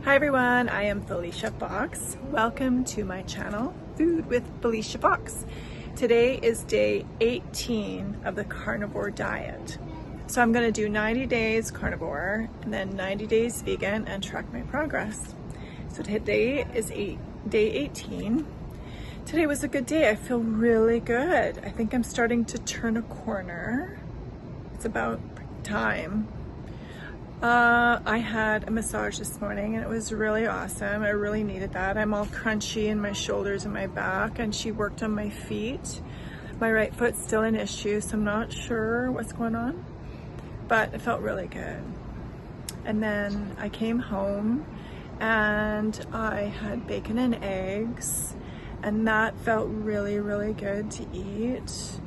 Hi everyone, I am Felicia Fox. Welcome to my channel, Food with Felicia Fox. Today is day 18 of the Carnivore Diet. So I'm gonna do 90 days carnivore and then 90 days vegan and track my progress. So today is day 18. Today was a good day. I feel really good. I think I'm starting to turn a corner. It's about time. I had a massage this morning and it was really awesome. I really needed that. I'm all crunchy in my shoulders and my back, and she worked on my feet. My right foot's still an issue, so I'm not sure what's going on, but it felt really good. And then I came home and I had bacon and eggs, and that felt really, really good to eat.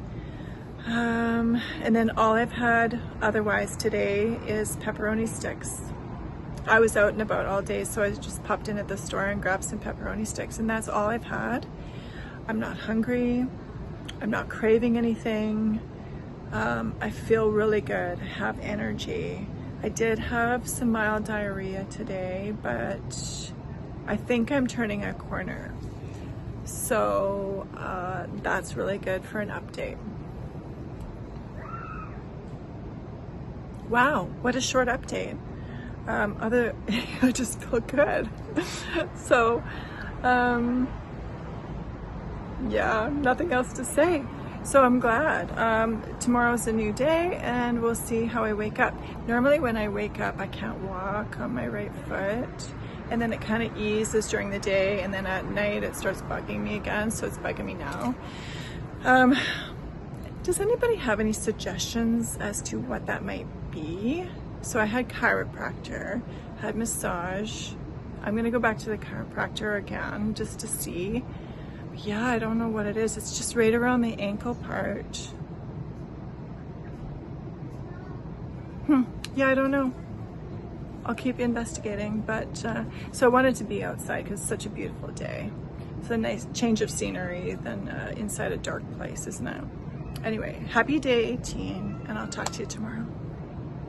And then all I've had otherwise today is pepperoni sticks. I was out and about all day, so I just popped in at the store and grabbed some pepperoni sticks, and that's all I've had. I'm not hungry. I'm not craving anything. I feel really good. I have energy. I did have some mild diarrhea today, but I think I'm turning a corner. So that's really good for an update. Wow, what a short update. I just feel good. So, yeah, nothing else to say. So I'm glad. Tomorrow's a new day and we'll see how I wake up. Normally when I wake up, I can't walk on my right foot, and then it kind of eases during the day, and then at night it starts bugging me again, so it's bugging me now. Does anybody have any suggestions as to what that might be? So I had chiropractor, had massage. I'm gonna go back to the chiropractor again just to see. Yeah, I don't know what it is. It's just right around the ankle part. Yeah, I don't know. I'll keep investigating, but so I wanted to be outside because it's such a beautiful day. It's a nice change of scenery than inside a dark place, isn't it? Anyway, happy day 18, and I'll talk to you tomorrow.